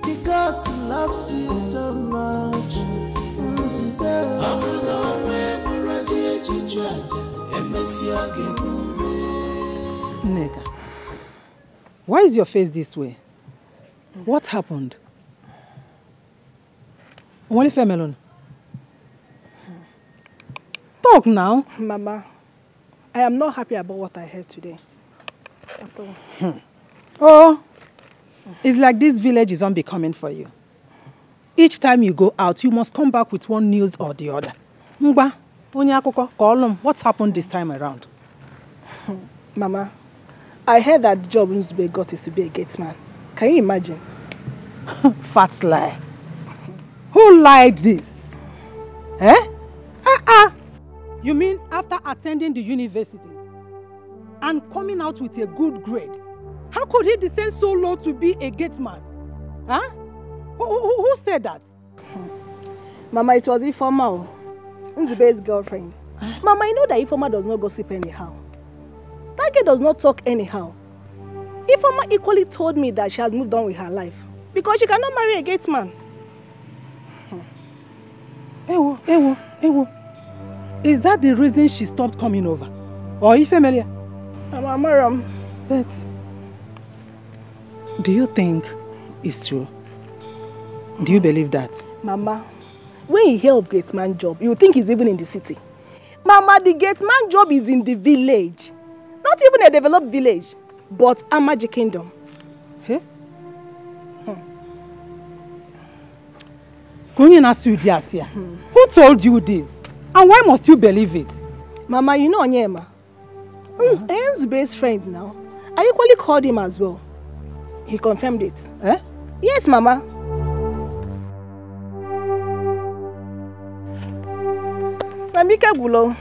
Because he loves you so much. Nega, why is your face this way? What happened? Only Melon. Talk now. Mama, I am not happy about what I heard today. Oh, it's like this village is unbecoming for you. Each time you go out, you must come back with one news or the other. Mba, what's happened this time around? Mama, I heard that the job Odimgbe got is to be a gatesman. Can you imagine? Fat lie. Who lied this? Eh? You mean after attending the university and coming out with a good grade, how could he descend so low to be a gateman? Huh? Who said that? Mama, it was Ifoma, Odimgbe's girlfriend. Mama, I know that Ifoma does not gossip anyhow. That girl does not talk anyhow. Ifoma equally told me that she has moved on with her life because she cannot marry a gatesman. Ewo. Is that the reason she stopped coming over? Or Ifemelia? Mama, but do you think it's true? Do you believe that? Mama, when you hear of gatesman job, you think he's even in the city. Mama, the gatesman job is in the village. Not even a developed village, but a magic kingdom. Hey? Who told you this? And why must you believe it? Mama, you know Onyema. Aaron's best friend now. I equally called him as well. He confirmed it. Eh? Yes, Mama. Ikegulo.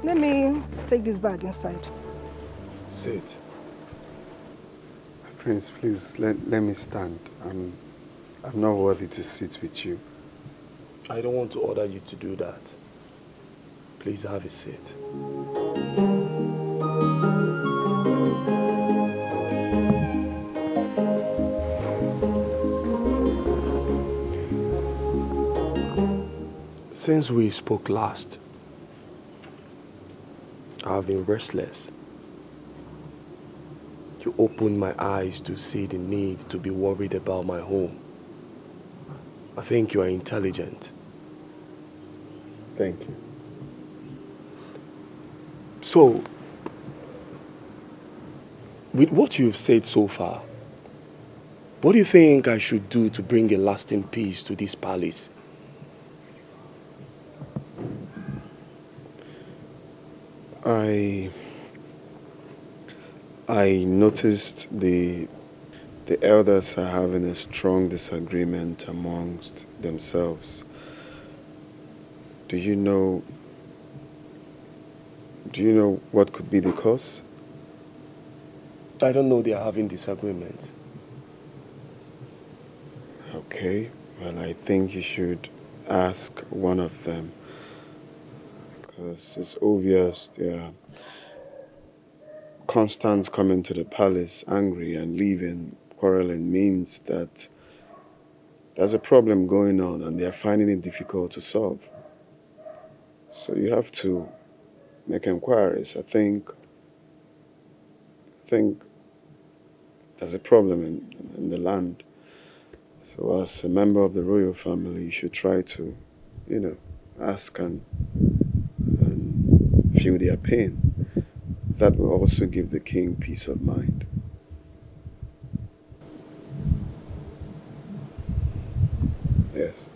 Let me take this bag inside. Sit. Prince, please let me stand. I'm not worthy to sit with you. I don't want to order you to do that. Please have a seat. Since we spoke last, I've been restless. You opened my eyes to see the need to be worried about my home. I think you are intelligent. Thank you. So, with what you've said so far, what do you think I should do to bring a lasting peace to this palace? I noticed the elders are having a strong disagreement amongst themselves. Do you know what could be the cause? I don't know they are having disagreements. Okay, well, I think you should ask one of them. Because it's obvious they are constant coming to the palace angry and leaving, quarreling means that there's a problem going on and they are finding it difficult to solve. So you have to make inquiries. I think there's a problem in the land. So as a member of the royal family, you should try to, ask and feel their pain. That will also give the king peace of mind. Yes.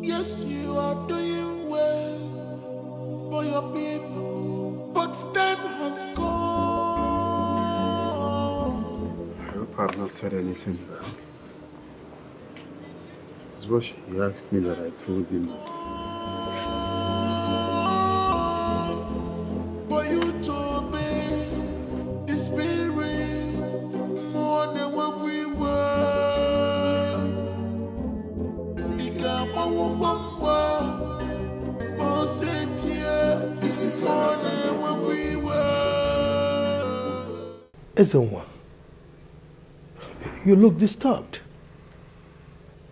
Yes, you are doing well for your people, but time has gone. I hope I've not said anything bad. This is what he asked me that I told him. For you to obey the spirit more than what we Ezenwa, you look disturbed.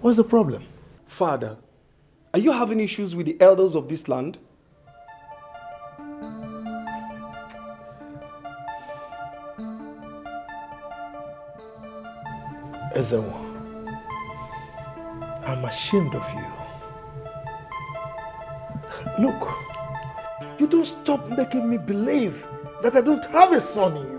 What's the problem? Father, are you having issues with the elders of this land? Ezenwa, I'm ashamed of you. Look, you don't stop making me believe that I don't have a son in you.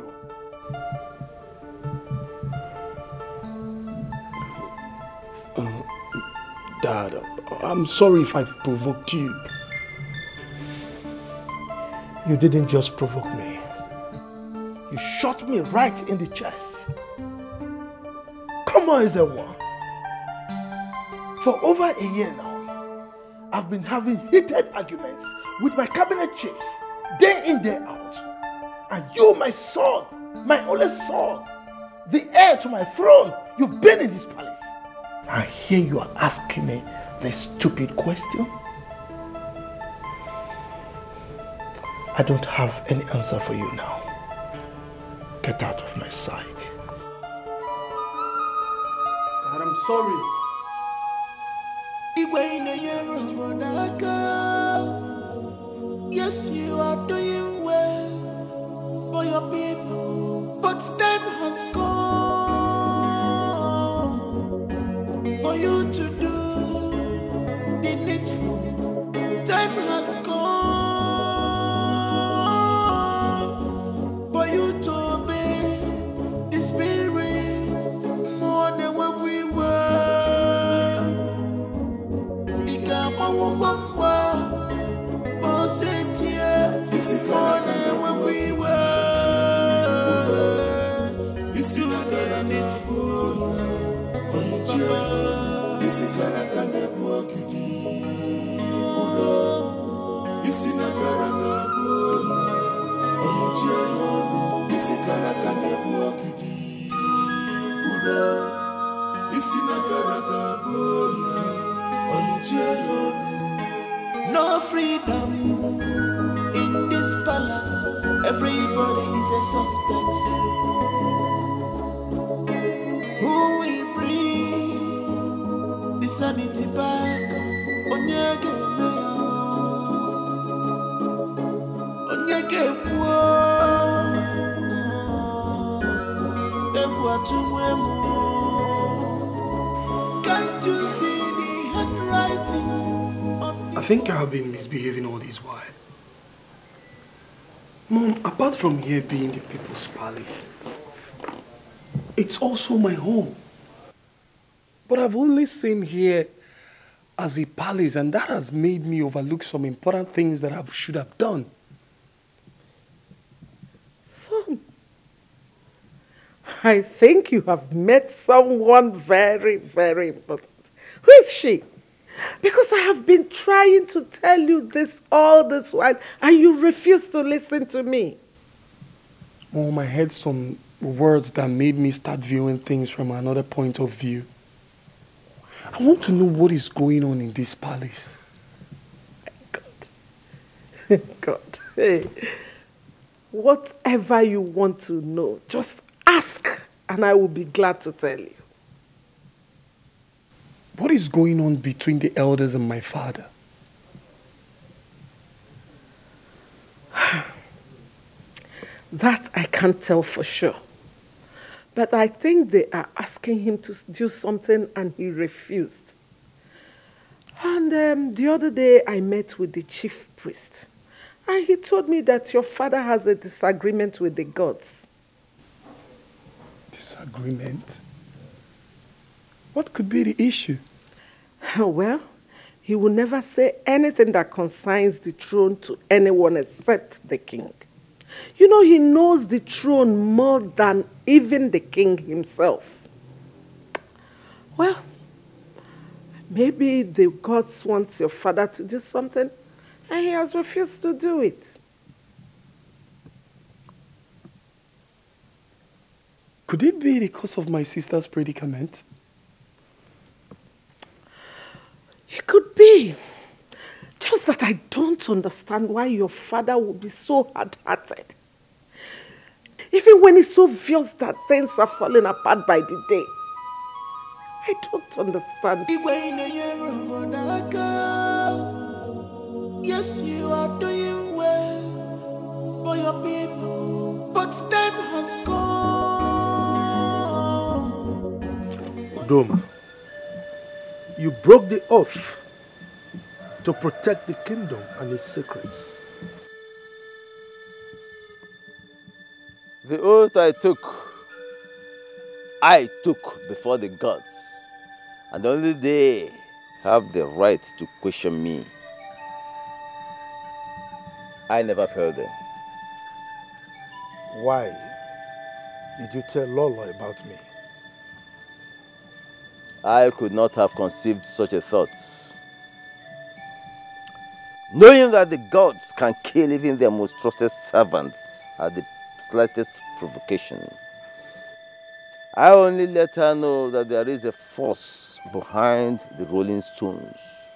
Dad, I'm sorry if I provoked you. You didn't just provoke me. You shot me right in the chest. Come on, Ezenwa. For over a year now, I've been having heated arguments with my cabinet chiefs, day in, day out. And you, my son, my only son, the heir to my throne, you've been in this palace. And here you are asking me this stupid question? I don't have any answer for you now. Get out of my sight. Dad, I'm sorry. Yes, you are doing well for your people, but time has come for you to do the needful. Time has come for you to obey the Spirit more than what we were. This is more than when we were. This is not gonna need for this is gonna walk again. This is not gonna this is gonna walk again. This is not gonna no freedom in this palace. Everybody is a suspect. Who will bring the sanity back? Onyege can't you see the handwriting? I think I have been misbehaving all this while. Mom, apart from here being the people's palace, it's also my home. But I've only seen here as a palace, and that has made me overlook some important things that I should have done. Son, I think you have met someone very, very important. Who is she? Because I have been trying to tell you this all this while, and you refuse to listen to me. Mom, I heard some words that made me start viewing things from another point of view. I want to know what is going on in this palace. God. God. Hey. Whatever you want to know, just ask, and I will be glad to tell you. What is going on between the elders and my father? That I can't tell for sure. But I think they are asking him to do something and he refused. And the other day I met with the chief priest. And he told me that your father has a disagreement with the gods. Disagreement? What could be the issue? Well, he will never say anything that concerns the throne to anyone except the king. You know, he knows the throne more than even the king himself. Well, maybe the gods want your father to do something, and he has refused to do it. Could it be because of my sister's predicament? It could be. Just that I don't understand why your father would be so hard-hearted. Even when it's obvious that things are falling apart by the day. I don't understand. Yes, you are doing well for your people, but time has gone. Udoma, you broke the oath to protect the kingdom and its secrets. The oath I took before the gods, and only they have the right to question me. I never failed them. Why did you tell Lolo about me? I could not have conceived such a thought. Knowing that the gods can kill even their most trusted servant at the slightest provocation, I only let her know that there is a force behind the rolling stones.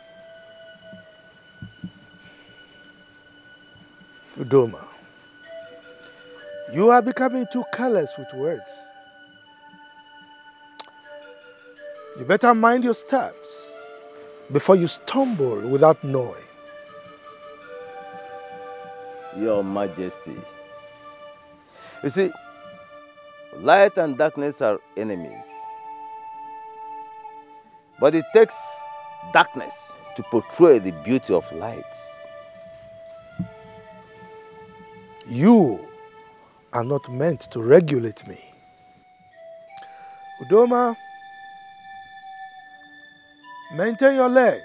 Udoma, you are becoming too careless with words. You better mind your steps before you stumble without knowing. Your Majesty. You see, light and darkness are enemies. But it takes darkness to portray the beauty of light. You are not meant to regulate me. Udoma, maintain your lane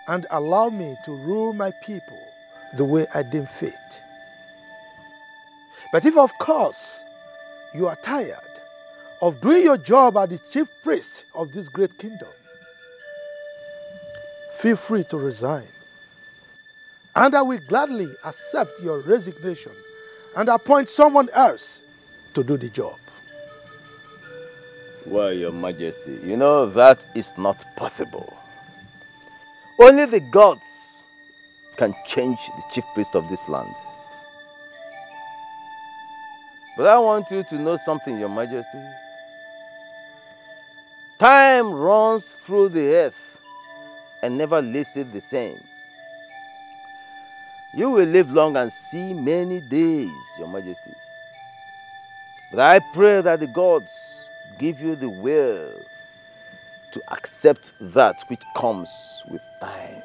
and allow me to rule my people the way I deem fit. But if, of course, you are tired of doing your job as the chief priest of this great kingdom, feel free to resign. And I will gladly accept your resignation and appoint someone else to do the job. Well, Your Majesty, you know that is not possible. Only the gods can change the chief priest of this land. But I want you to know something, Your Majesty. Time runs through the earth and never leaves it the same. You will live long and see many days, Your Majesty. But I pray that the gods give you the will to accept that which comes with time.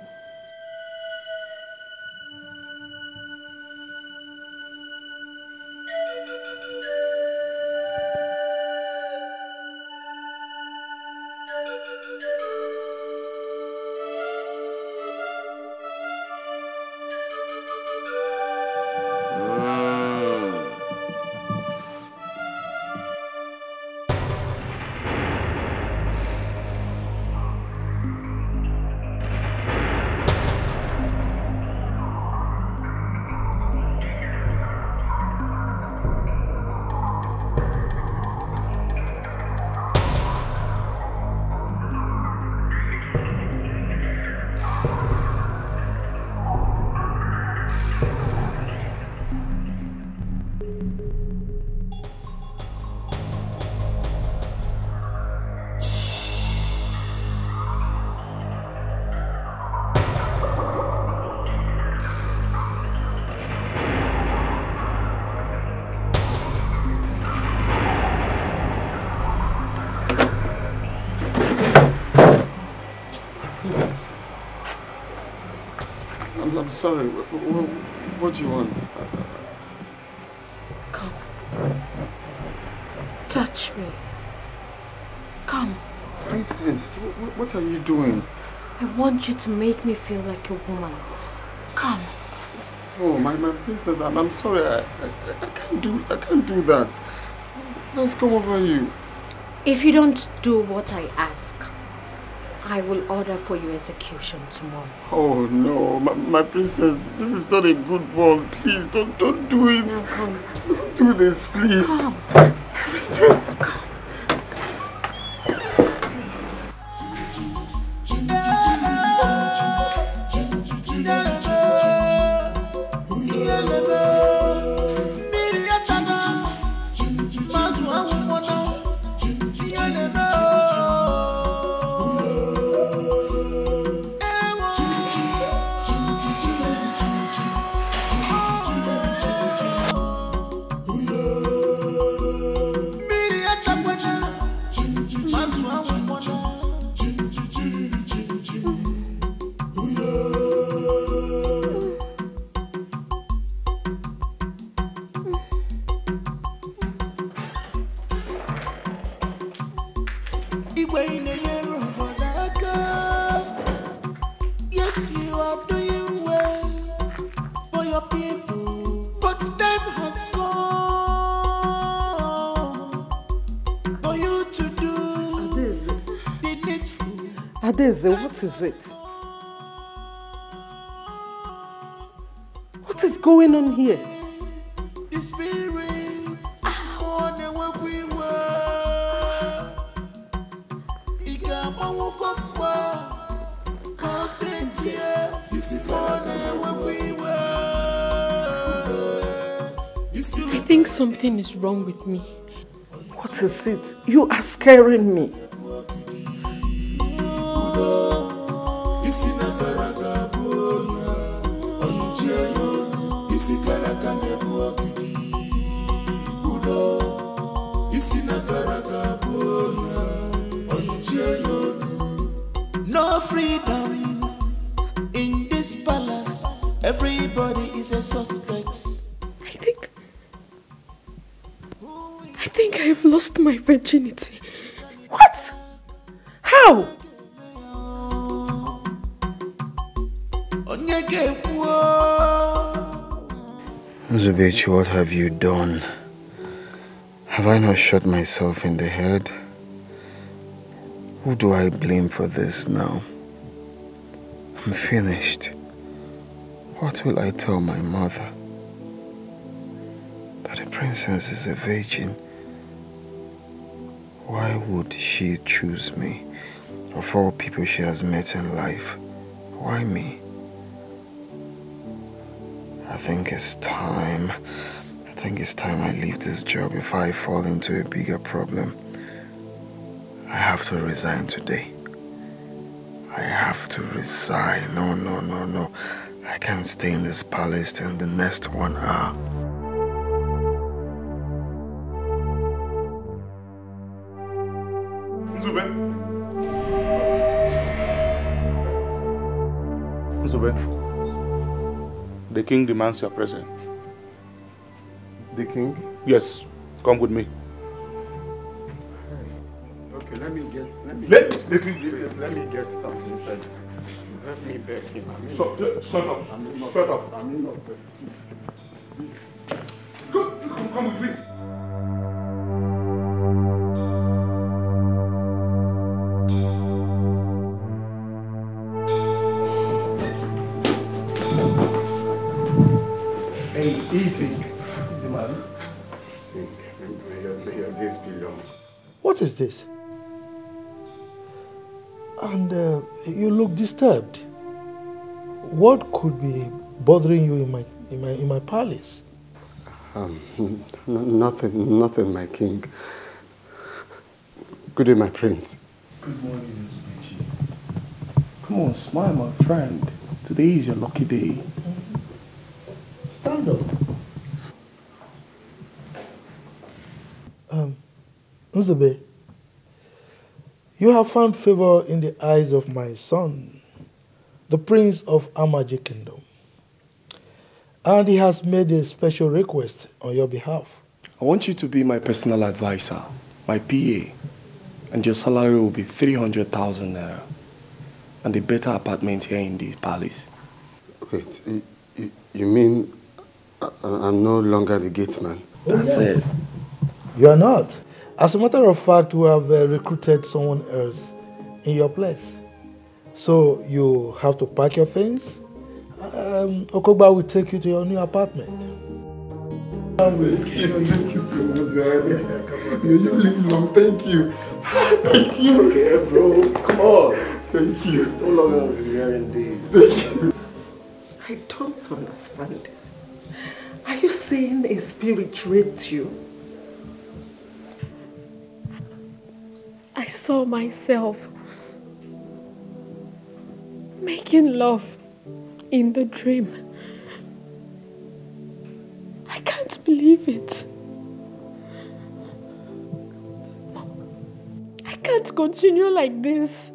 I'm sorry. What do you want? Come. Touch me. Come. Princess, what are you doing? I want you to make me feel like a woman. Come. Oh, my princess, I'm sorry. I can't do that. Let's come over you. If you don't do what I ask, I will order for your execution tomorrow. Oh no, my princess, this is not a good one. Please don't do it. Now come. Don't do this, please. Come. Princess, come. Yes, you are doing well for your people, but time has come for you to do the needful. Adeze, what is it? What is going on here? The spirit on the work we were. I think something is wrong with me. What is it? You are scaring me. No freedom in this palace. Everybody is a suspect. I think I've lost my virginity. What? How? Zubechi, what have you done? Have I not shot myself in the head? Who do I blame for this now? I'm finished. What will I tell my mother? That the princess is a virgin. Why would she choose me? Of all people she has met in life, why me? I think it's time I leave this job before I fall into a bigger problem. I have to resign today. I have to resign. No. I can't stay in this palace till the next 1 hour. Nzube, the king demands your presence. The king? Yes, come with me. Okay, let me get something inside. Let me beg him. Shut up. Come with me. Hey, easy man. This belongs. What is this? And you look disturbed. What could be bothering you in my palace? Nothing, my king. Good day, my prince. Good morning, Zubechi. Come on, smile, my friend. Today is your lucky day. Stand up. Nzube, you have found favor in the eyes of my son, the prince of Amaji Kingdom. And he has made a special request on your behalf. I want you to be my personal advisor, my PA, and your salary will be 300,000 naira, and a better apartment here in this palace. Wait, you mean I'm no longer the gatesman? That's it. You are not. As a matter of fact, we have recruited someone else in your place. So you have to pack your things. Okogba will take you to your new apartment. Thank you so much, you live long. Thank you. Thank you. Okay, bro. Come on. Thank you. No longer will be hearing this. Thank you. I don't understand this. Are you saying a spirit raped you? I saw myself making love in the dream. I can't believe it. I can't continue like this.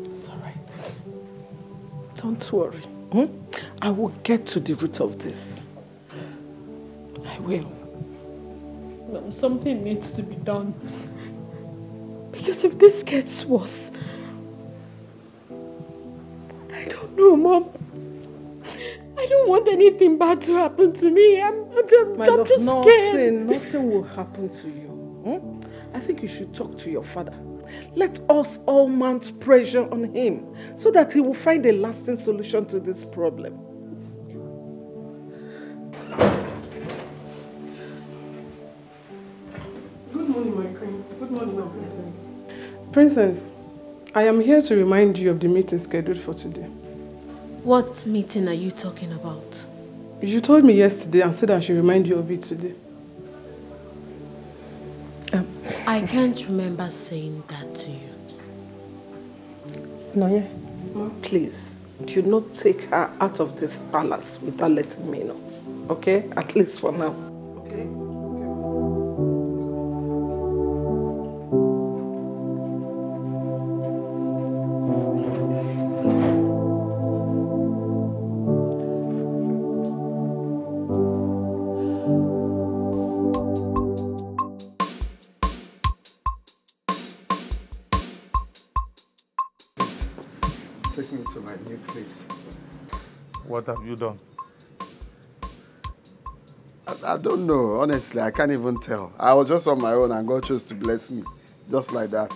It's all right. Don't worry. I will get to the root of this. I will. Something needs to be done. Because if this gets worse, I don't know, Mom. I don't want anything bad to happen to me. I'm just scared. Nothing will happen to you. I think you should talk to your father. Let us all mount pressure on him so that he will find a lasting solution to this problem. Good morning, my queen. Good morning, my princess. Princess, I am here to remind you of the meeting scheduled for today. What meeting are you talking about? You told me yesterday and said I should remind you of it today. I can't remember saying that to you. Noye, please, do not take her out of this palace without letting me know. Okay? At least for now. Okay? Take me to my new place. What have you done? I don't know. Honestly, I can't even tell. I was just on my own and God chose to bless me. Just like that.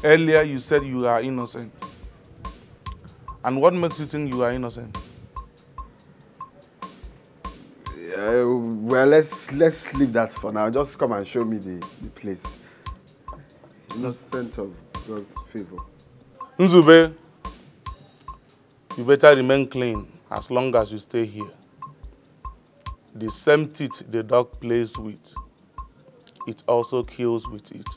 Earlier you said you are innocent. And what makes you think you are innocent? Well, let's leave that for now. Just come and show me the place. Innocent of God's favor. Nzube, you better remain clean as long as you stay here. The same teeth the dog plays with, it also kills with it.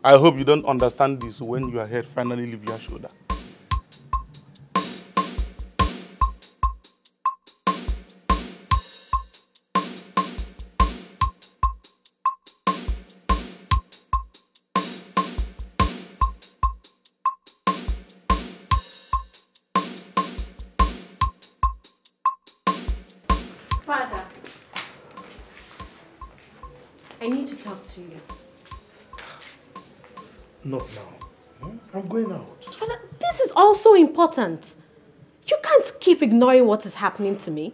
I hope you don't understand this when your head finally leaves your shoulder. Father, I need to talk to you. Not now. I'm going out. Father, this is also important. You can't keep ignoring what is happening to me.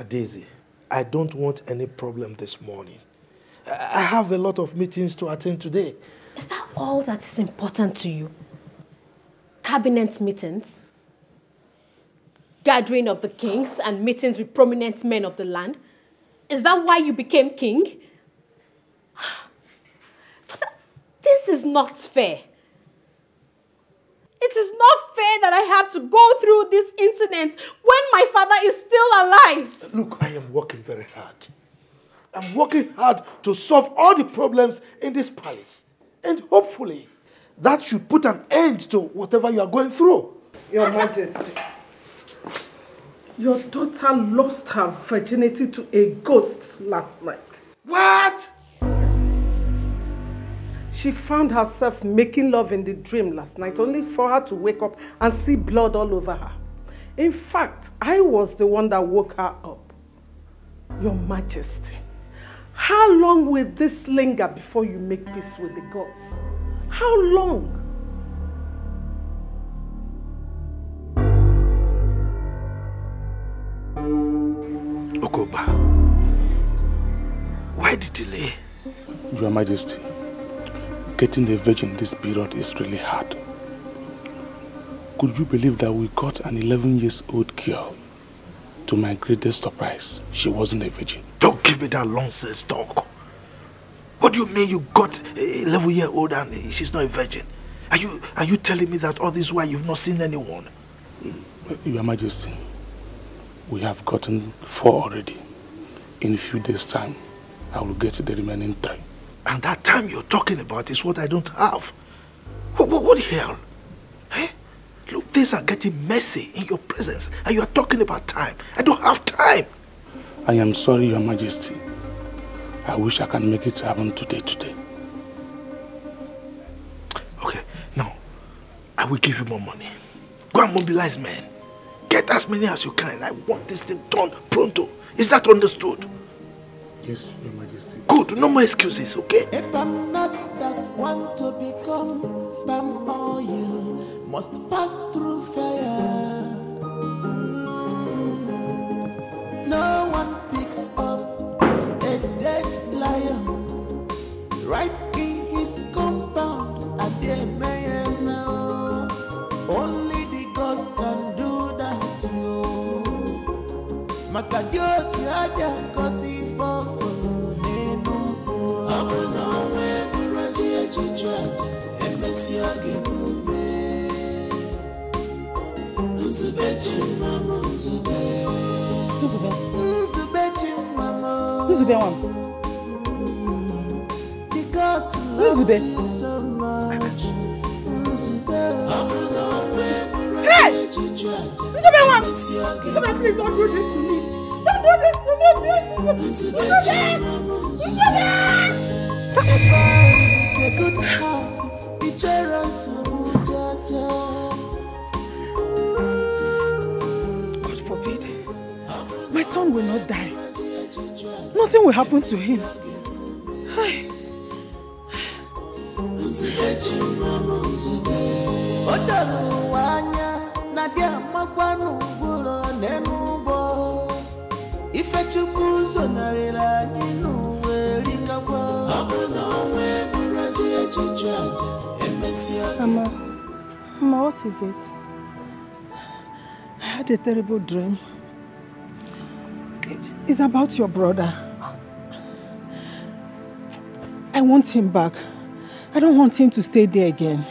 Daisy, I don't want any problem this morning. I have a lot of meetings to attend today. Is that all that is important to you? Cabinet meetings? Gathering of the kings and meetings with prominent men of the land? Is that why you became king? Father, this is not fair. It is not fair that I have to go through this incident when my father is still alive. Look, I am working very hard. I'm working hard to solve all the problems in this palace. And hopefully, that should put an end to whatever you are going through. Your Majesty, your daughter lost her virginity to a ghost last night. What? She found herself making love in the dream last night, only for her to wake up and see blood all over her. In fact, I was the one that woke her up. Your Majesty, how long will this linger before you make peace with the gods? How long? Okoba, why the delay? Your Majesty, getting a virgin this period is really hard. Could you believe that we got an 11-year-old girl? To my greatest surprise, she wasn't a virgin. Don't give me that nonsense talk. What do you mean you got an 11-year-old and she's not a virgin? Are you telling me that all this while you've not seen anyone? Your Majesty, we have gotten 4 already. In a few days' time, I will get the remaining 3. And that time you're talking about is what I don't have. What the hell? Eh? Look, things are getting messy in your presence and you are talking about time. I don't have time. I am sorry, Your Majesty. I wish I can make it happen today. Okay, now, I will give you more money. Go and mobilize men. Get as many as you can. I want this thing done pronto. Is that understood? Yes, Your Majesty. Good, no more excuses, okay? If I'm not that one to become palm oil, must pass through fire. No one picks up a dead lion right in his compound, and they may know. Only the ghost can do that to you. Makadio tiada kosi fofo nenu. Abona we buraji echichaje emesi agibube. Nzube chimamo nzube. Nzube chimamo. Nzube one. Because he loves you so much. Hey! Nzube one! Nzube, please don't do this to me. Don't do this to me, please. Nzube! With a good heart, each other so God forbid. My son will not die. Nothing will happen to him. Hey. Mama, what is it? I had a terrible dream. It's about your brother. I want him back. I don't want him to stay there again.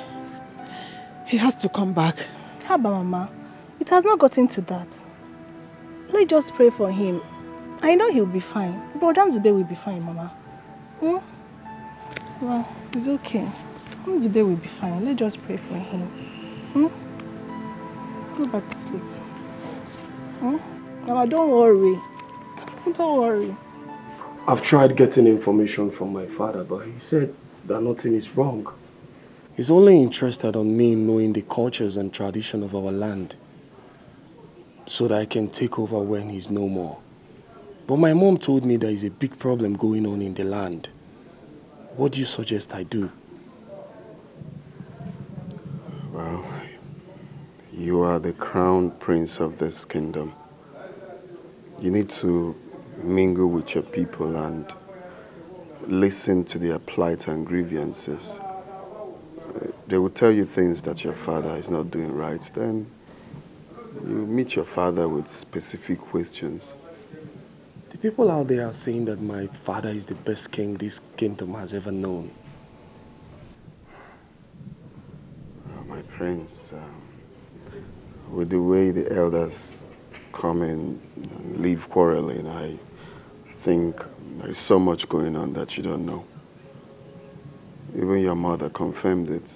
He has to come back. How about Mama? It has not gotten to that. Let's just pray for him. I know he'll be fine. Brother Nzube will be fine, Mama. Well, it's okay. Nzube will be fine. Let's just pray for him. Go back to sleep. Mama, don't worry. Don't worry. I've tried getting information from my father, but he said that nothing is wrong. He's only interested in me knowing the cultures and tradition of our land so that I can take over when he's no more. But my mom told me there is a big problem going on in the land. What do you suggest I do? Well, you are the crown prince of this kingdom. You need to mingle with your people and listen to their plight and grievances. They will tell you things that your father is not doing right. Then you meet your father with specific questions. The people out there are saying that my father is the best king this kingdom has ever known. My prince, with the way the elders come in and leave quarreling, I think there is so much going on that you don't know. Even your mother confirmed it.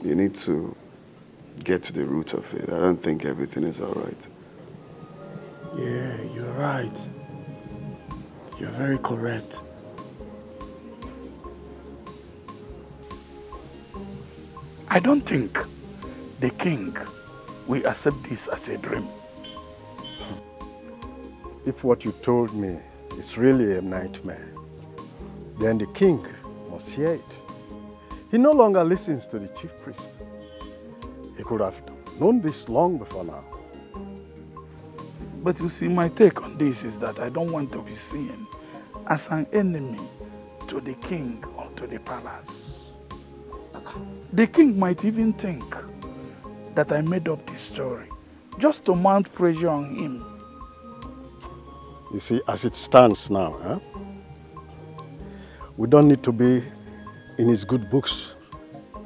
You need to get to the root of it. I don't think everything is all right. Yeah, you're right. You're very correct. I don't think the king will accept this as a dream. If what you told me is really a nightmare, then the king must hear it. He no longer listens to the chief priest. He could have known this long before now. But you see, my take on this is that I don't want to be seen as an enemy to the king or to the palace. The king might even think that I made up this story just to mount pressure on him. You see, as it stands now, we don't need to be in his good books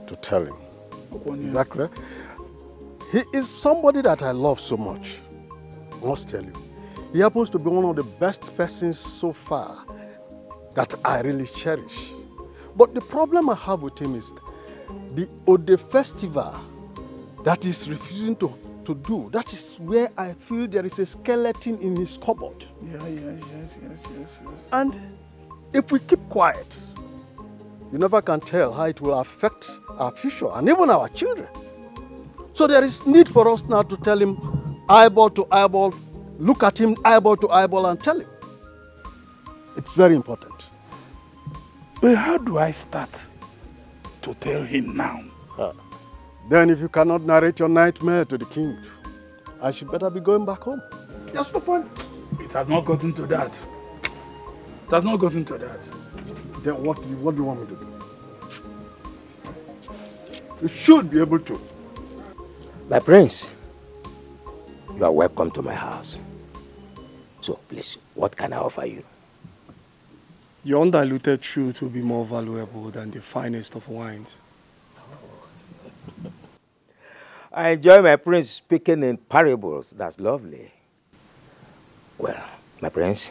to tell him. Exactly. He is somebody that I love so much. I must tell you. He happens to be one of the best persons so far that I really cherish. But the problem I have with him is the Ode festival that he's refusing to do. That is where I feel there is a skeleton in his cupboard. Yes. And if we keep quiet, you never can tell how it will affect our future and even our children. So there is need for us now to tell him eyeball to eyeball, look at him eyeball to eyeball and tell him. It's very important. But how do I start to tell him now? Then if you cannot narrate your nightmare to the king, I should better be going back home. That's the point. It has not gotten to that. It has not gotten to that. Then what do you want me to do? You should be able to. My prince, you are welcome to my house. So please, what can I offer you? Your undiluted truth will be more valuable than the finest of wines. I enjoy my prince speaking in parables. That's lovely. Well, my prince,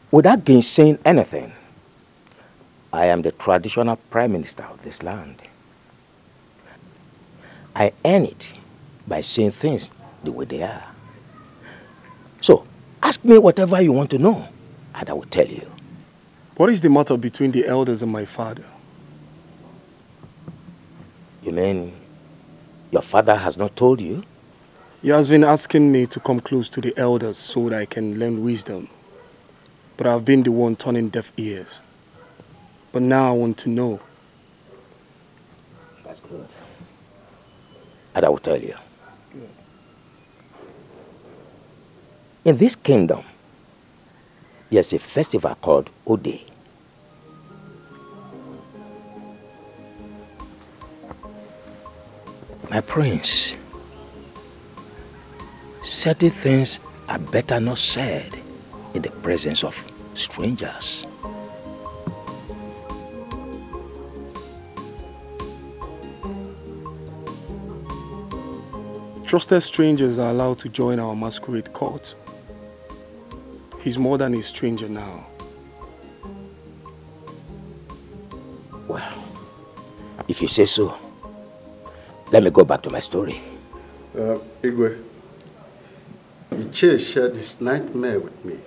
without gainsaying anything, I am the traditional prime minister of this land. I earn it by saying things the way they are. So, ask me whatever you want to know, and I will tell you. What is the matter between the elders and my father? You mean your father has not told you? He has been asking me to come close to the elders so that I can learn wisdom. But I've been the one turning deaf ears. But now I want to know. That's good. And I will tell you. Good. In this kingdom, there's a festival called Ode. My prince, certain things are better not said in the presence of strangers. Trusted strangers are allowed to join our masquerade court. He's more than a stranger now. Well, if you say so, let me go back to my story. Igwe, Iche shared this nightmare with me,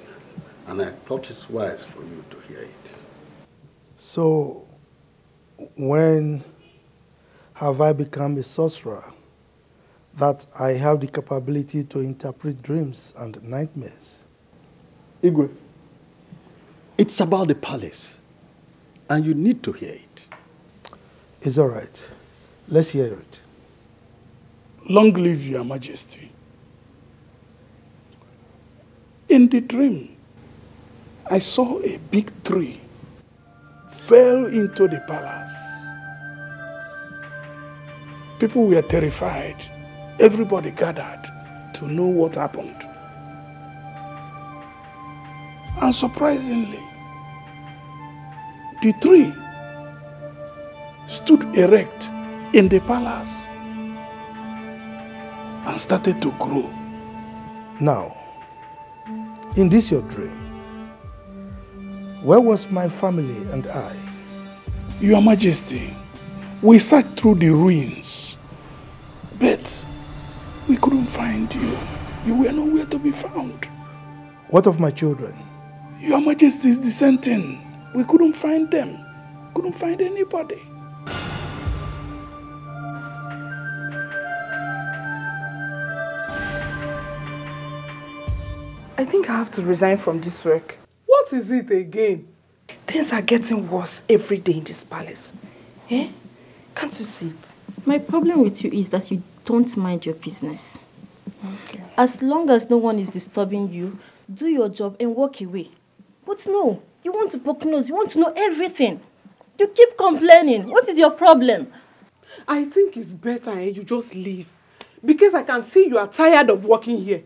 and I thought it's wise for you to hear it. So, when have I become a sorcerer that I have the capability to interpret dreams and nightmares? Igwe, it's about the palace, and you need to hear it. It's all right. Let's hear it. Long live your majesty. In the dream, I saw a big tree fell into the palace. People were terrified. Everybody gathered to know what happened. And surprisingly, the tree stood erect in the palace and started to grow. Now, in this your dream, where was my family and I? Your Majesty, we searched through the ruins, but we couldn't find you. You were nowhere to be found. What of my children? Your Majesty is dissenting. We couldn't find them. Couldn't find anybody. I think I have to resign from this work. What is it again? Things are getting worse every day in this palace. Eh? Can't you see it? My problem with you is that you don't mind your business. Okay. As long as no one is disturbing you, do your job and walk away. But no, you want to poke nose, you want to know everything. You keep complaining. What is your problem? I think it's better you just leave. Because I can see you are tired of working here.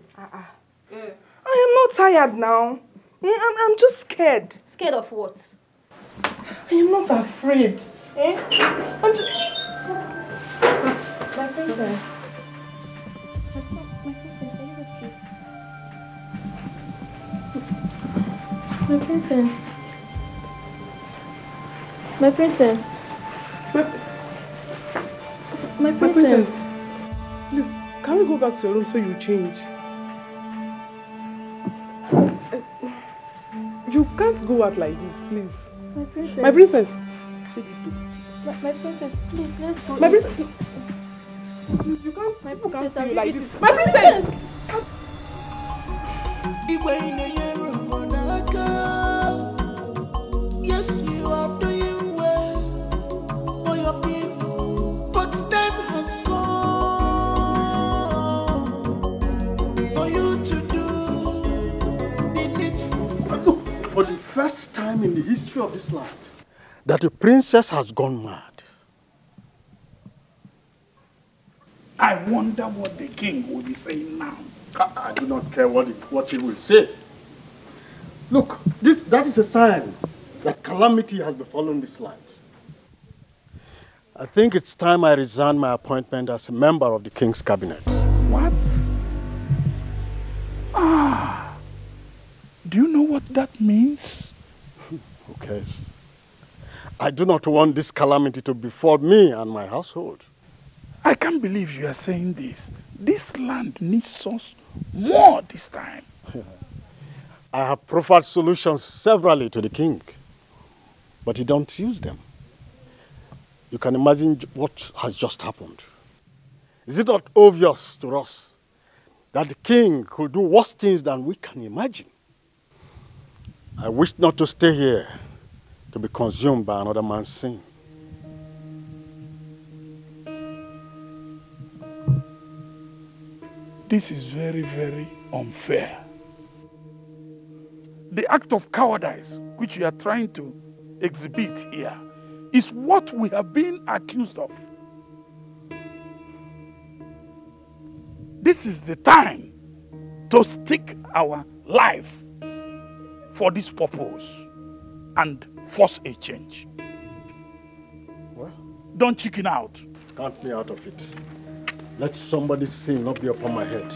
I am not tired now. I'm just scared. Scared of what? I am not afraid. I'm just... My princess. My princess, are you okay? My princess. My princess. My princess. Please, can we go back to your room so you change? You can't go out like this, please. My princess. My princess. My princess, please, let's go. My princess. You can't see you like this. My princess! for the first time in the history of this land that a princess has gone mad. I wonder what the king will be saying now. I do not care what he will say. Look, that is a sign that calamity has befallen this land. I think it's time I resign my appointment as a member of the king's cabinet. What? Do you know what that means? Who cares? I do not want this calamity to befall me and my household. I can't believe you are saying this. This land needs us more this time. I have proffered solutions severally to the king, but he don't use them. You can imagine what has just happened. Is it not obvious to us that the king could do worse things than we can imagine? I wish not to stay here to be consumed by another man's sin. This is very, very unfair. The act of cowardice which you are trying to exhibit here is what we have been accused of. This is the time to stake our life for this purpose and force a change. Well, don't chicken out. Count me out of it. Let somebody's sin not be upon my head.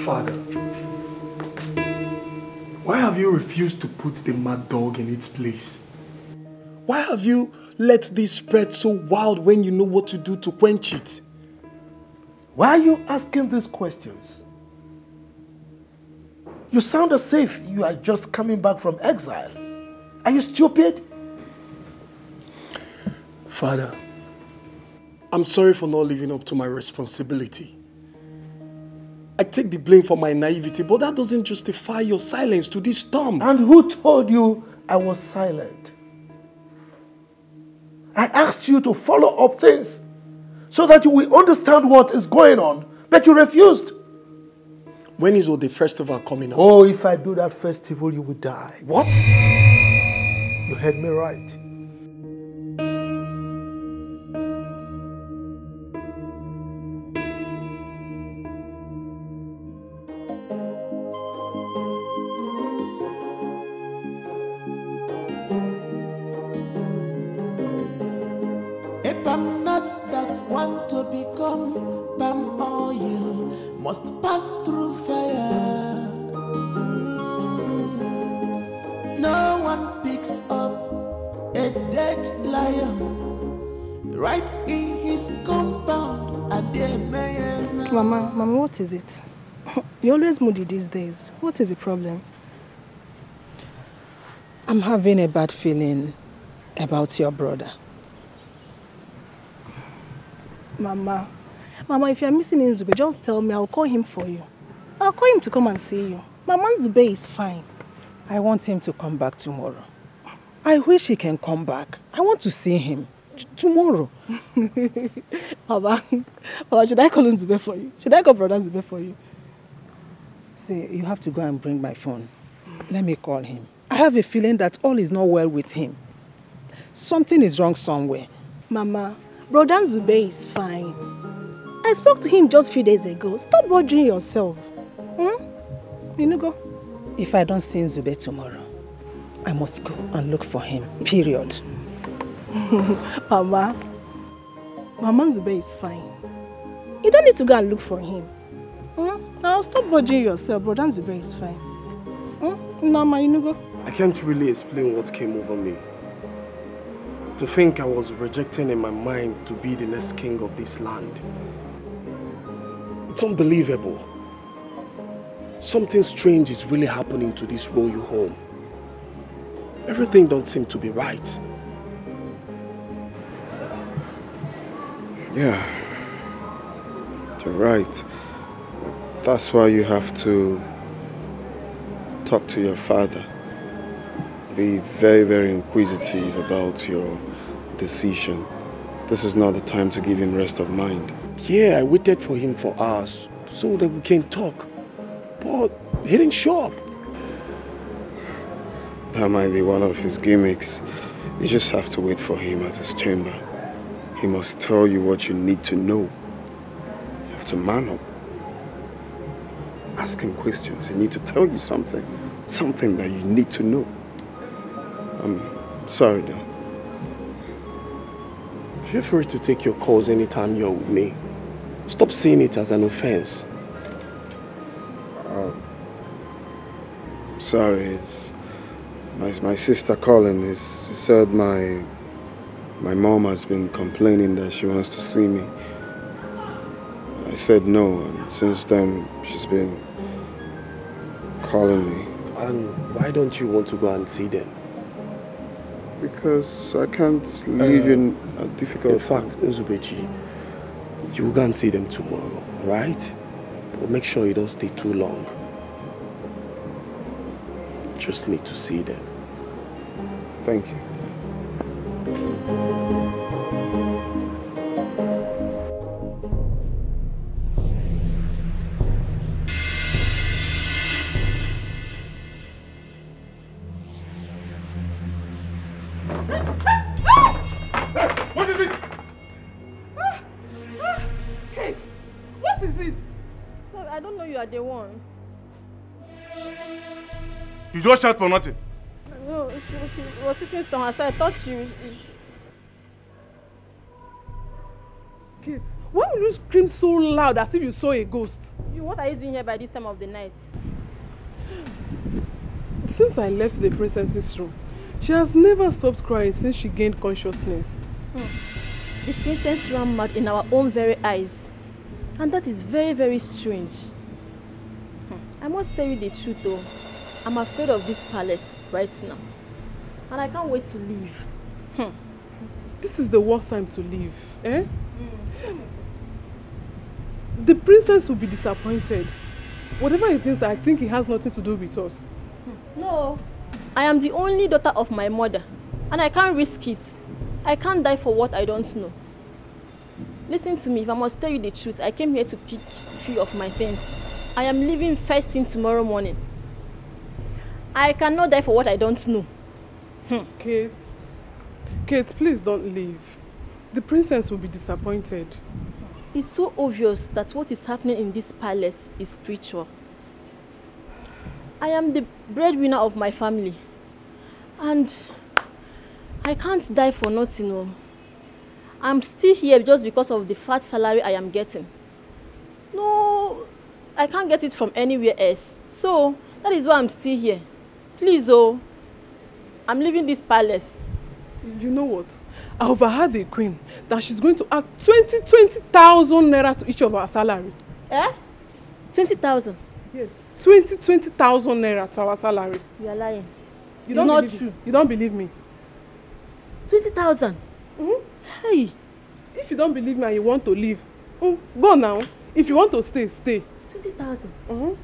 Father, why have you refused to put the mad dog in its place? Why have you let this spread so wild when you know what to do to quench it? Why are you asking these questions? You sound as if you are just coming back from exile. Are you stupid? Father, I'm sorry for not living up to my responsibility. I take the blame for my naivety, but that doesn't justify your silence to this storm. And who told you I was silent? I asked you to follow up things so that you will understand what is going on, but you refused. When is the festival coming up? Oh, if I do that festival, you will die. What? You heard me right. A palm nut that want to become palm oil must pass through fire. No one picks up a dead lion right in his compound. Mama, what is it? You're always moody these days. What is the problem? I'm having a bad feeling about your brother. Mama, if you're missing Nzube, just tell me. I'll call him for you. I'll call him to come and see you. Mama, Nzube is fine. I want him to come back tomorrow. I wish he can come back. I want to see him tomorrow. Mama, should I call Nzube for you? Should I call Brother Nzube for you? See, you have to go and bring my phone. Let me call him. I have a feeling that all is not well with him. Something is wrong somewhere. Mama, Brother Nzube is fine. I spoke to him just a few days ago. Stop bothering yourself. You go. If I don't see Nzube tomorrow, I must go and look for him. Period. Mama Nzube is fine. You don't need to go and look for him. Now stop bothering yourself. Brother Nzube is fine. Mama, you go. I can't really explain what came over me. To think I was rejecting in my mind to be the next king of this land. It's unbelievable. Something strange is really happening to this royal home. Everything don't seem to be right. Yeah, you're right. That's why you have to talk to your father. be very, very inquisitive about your decision. This is not the time to give him rest of mind. Yeah, I waited for him for hours so that we can talk. But he didn't show up. That might be one of his gimmicks. You just have to wait for him at his chamber. He must tell you what you need to know. You have to man up. Ask him questions. He needs to tell you something. Something that you need to know. I'm sorry, though. Feel free to take your calls anytime you're with me. Stop seeing it as an offense. Sorry, it's my sister calling. She said my mom has been complaining that she wants to see me. I said no, and since then she's been calling me. And why don't you want to go and see them? Because I can't live in a difficult time. In fact, Nzubechi, you will go and see them tomorrow, right? But make sure you don't stay too long. Just need to see them. Thank you. What is it? Kate, what is it? Sorry, I don't know you are the one. You just shout for nothing. No, she was sitting somewhere, so I thought she... Kate, why will you scream so loud as if you saw a ghost? What are you doing here by this time of the night? Since I left the princess's room, she has never stopped crying since she gained consciousness. The princess ran mad in our own very eyes. And that is very, very strange. I must tell you the truth though. I'm afraid of this palace right now. And I can't wait to leave. This is the worst time to leave, eh? The princess will be disappointed. Whatever he thinks, I think it has nothing to do with us. No, I am the only daughter of my mother. And I can't risk it. I can't die for what I don't know. Listen to me, if I must tell you the truth, I came here to pick 3 of my things. I am leaving first thing tomorrow morning. I cannot die for what I don't know. Kate, please don't leave. The princess will be disappointed. It's so obvious that what is happening in this palace is spiritual. I am the breadwinner of my family. And I can't die for nothing. No. I'm still here just because of the fat salary I am getting. No, I can't get it from anywhere else. So, that is why I'm still here. Please, I'm leaving this palace. You know what? I overheard the queen that she's going to add 20,000 naira to each of our salary. Eh? 20,000? Yes, 20,000 naira to our salary. You are lying. It's not true. You don't believe me. 20,000? Hey! If you don't believe me and you want to leave, go now. If you want to stay, stay. 20,000?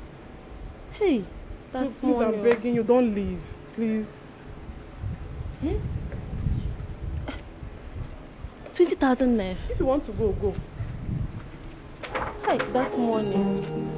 Hey! That's so please, I'm begging you, don't leave. Please. 20,000 naira. If you want to go, go. Hey, that money.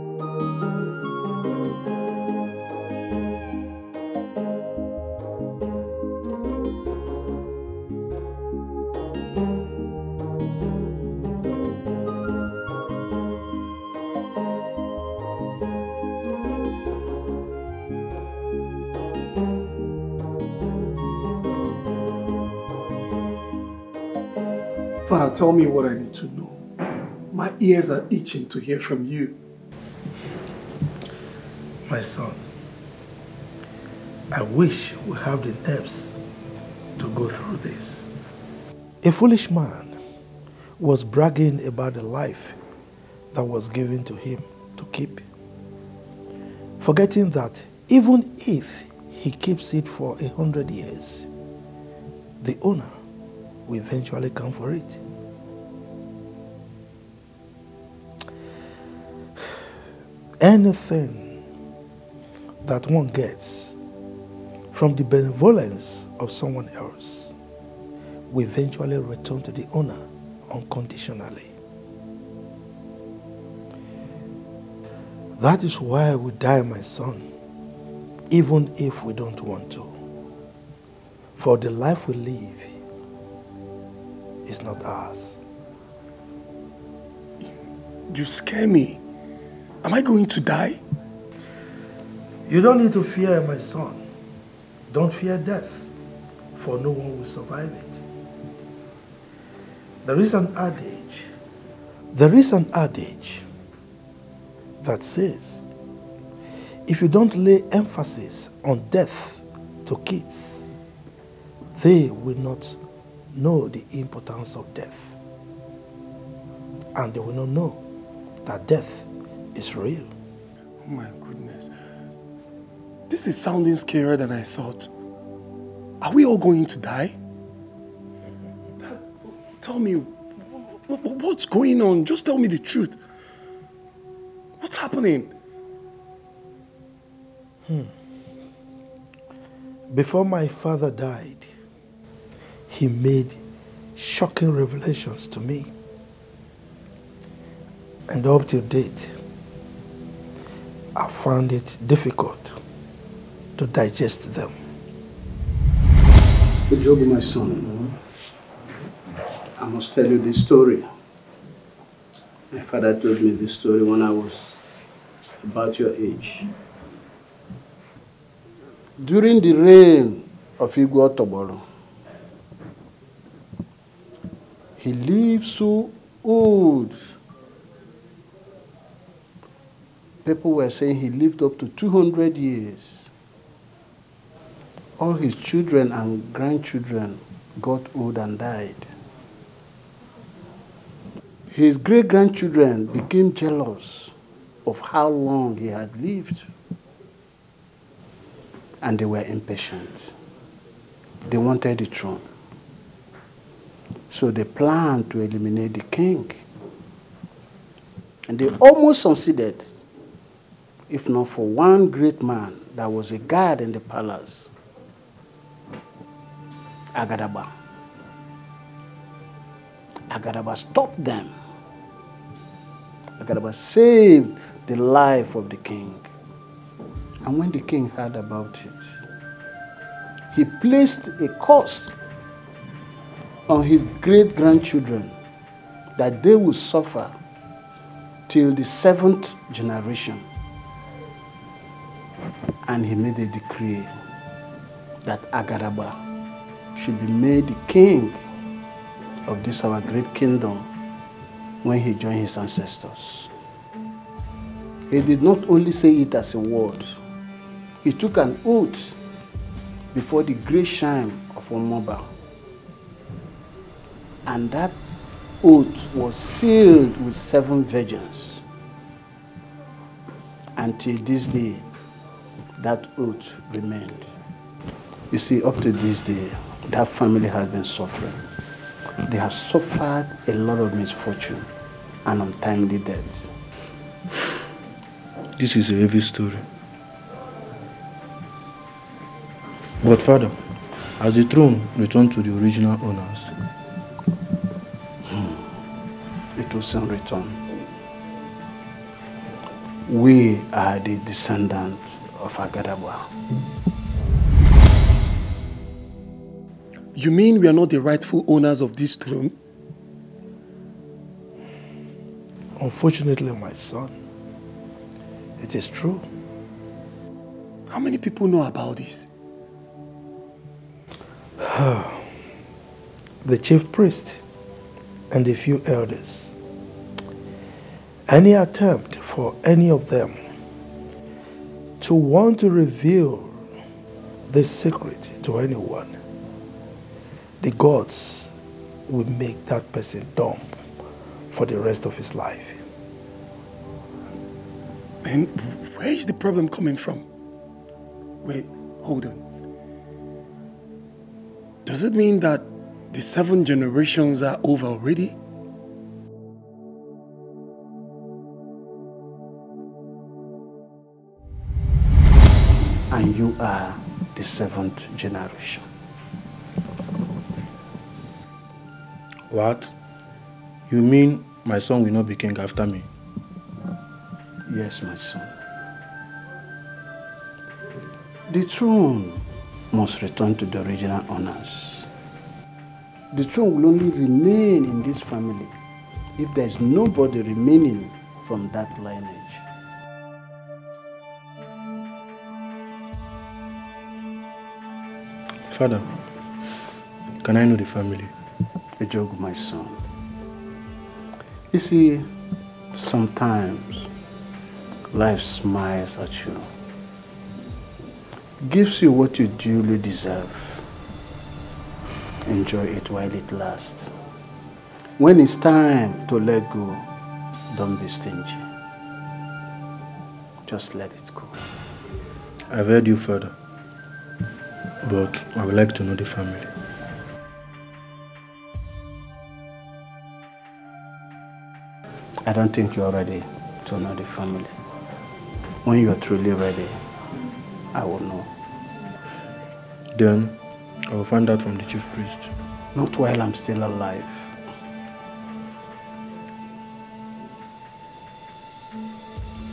Father, tell me what I need to know. My ears are itching to hear from you. My son, I wish we have the nerves to go through this. A foolish man was bragging about the life that was given to him to keep, forgetting that even if he keeps it for 100 years, the owner will eventually come for it. Anything that one gets from the benevolence of someone else, will eventually return to the owner unconditionally. That is why we die, my son, even if we don't want to. For the life we live is not ours. You scare me. Am I going to die? You don't need to fear, my son. Don't fear death, for no one will survive it. There is an adage that says, if you don't lay emphasis on death to kids, they will not know the importance of death. And they will not know that death is real. Oh my goodness. This is sounding scarier than I thought. Are we all going to die? Tell me, what's going on? Just tell me the truth. What's happening? Before my father died, he made shocking revelations to me. And up to date, I found it difficult to digest them. Job, my son, I must tell you this story. My father told me this story when I was about your age. During the reign of Igwe Otoboro, he lived so old. People were saying he lived up to 200 years. All his children and grandchildren got old and died. His great-grandchildren became jealous of how long he had lived. And they were impatient. They wanted the throne. So they planned to eliminate the king. And they almost succeeded, if not for one great man that was a guard in the palace, Agadaba. Agadaba stopped them. Agadaba saved the life of the king. And when the king heard about it, he placed a curse on his great-grandchildren that they would suffer till the 7th generation. And he made a decree that Agadaba should be made the king of this our great kingdom when he joined his ancestors. He did not only say it as a word, he took an oath before the great shrine of Omoba. And that oath was sealed with 7 virgins. Until this day, that oath remained. You see, up to this day, that family has been suffering. They have suffered a lot of misfortune and untimely death. This is a heavy story. But Father, as the throne returned to the original owners, it will soon return. We are the descendants of Agadaba. You mean we are not the rightful owners of this throne? Unfortunately, my son, it is true. How many people know about this? The chief priest and a few elders. Any attempt for any of them to want to reveal this secret to anyone, the gods will make that person dumb for the rest of his life. And where is the problem coming from? Wait, hold on. Does it mean that the 7 generations are over already? And you are the 7th generation. What? You mean my son will not be king after me? Yes, my son. The throne must return to the original owners. The throne will only remain in this family if there is nobody remaining from that lineage. Father, can I know the family? Ejogu, my son. You see, sometimes life smiles at you, gives you what you duly deserve. Enjoy it while it lasts. When it's time to let go, don't be stingy. Just let it go. I've heard you, Father, but I would like to know the family. I don't think you're ready to know the family. When you're truly ready, I will know. Then I will find out from the chief priest. Not while I'm still alive.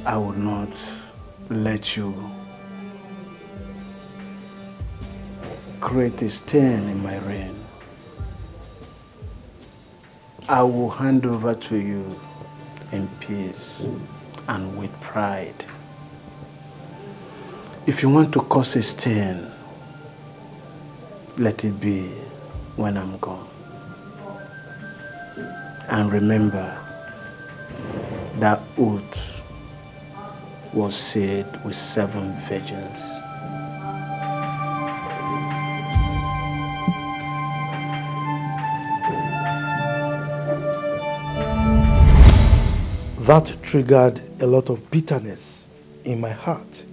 I will not let you create a stain in my reign. I will hand over to you in peace and with pride. If you want to cause a stain, let it be when I'm gone. And remember, that oath was said with 7 virgins. That triggered a lot of bitterness in my heart.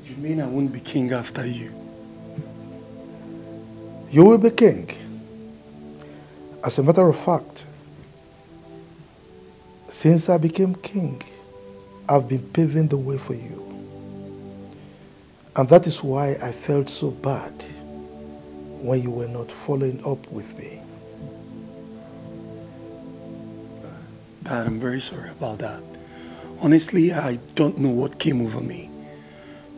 You mean I won't be king after you? You will be king. As a matter of fact, since I became king, I've been paving the way for you. And that is why I felt so bad when you were not following up with me. Dad, I'm very sorry about that. Honestly, I don't know what came over me.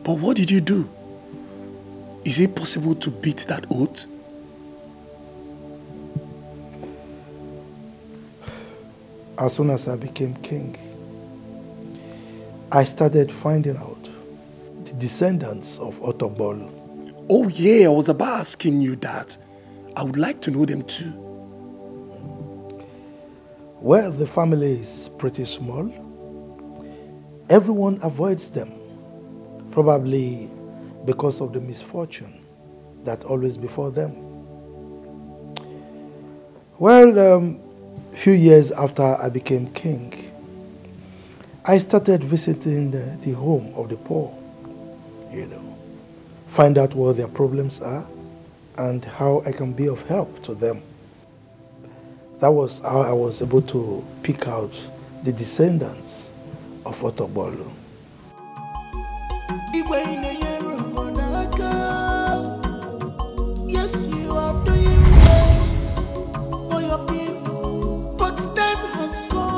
But what did you do? Is it possible to beat that oath? As soon as I became king, I started finding out the descendants of Odimgbe. Oh yeah, I was about asking you that. I would like to know them too. Well, the family is pretty small. Everyone avoids them, probably because of the misfortune that always befall them. Well, a few years after I became king, I started visiting the home of the poor, find out what their problems are and how I can be of help to them. That was how I was able to pick out the descendants of Odimgbe. Yes, you are doing well for your people, but time has come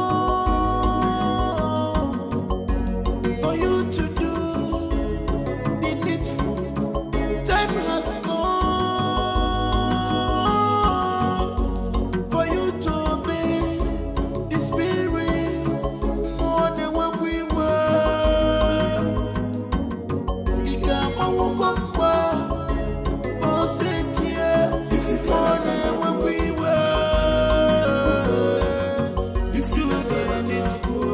for you to do the needful. Time has come for you to obey the Spirit more than what we were. You can't this is more than when we were. This is what I need for.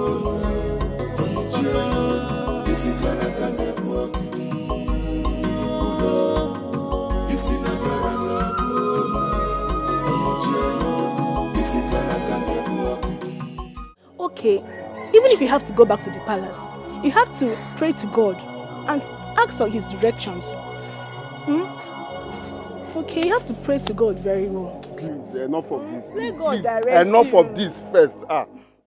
This is what I can do. This is what I can do. This is what I can do. Okay, even if you have to go back to the palace, you have to pray to God and ask for his directions. Okay, you have to pray to God very well. Please, enough of this. Please, Let God please, direct enough you. of this first.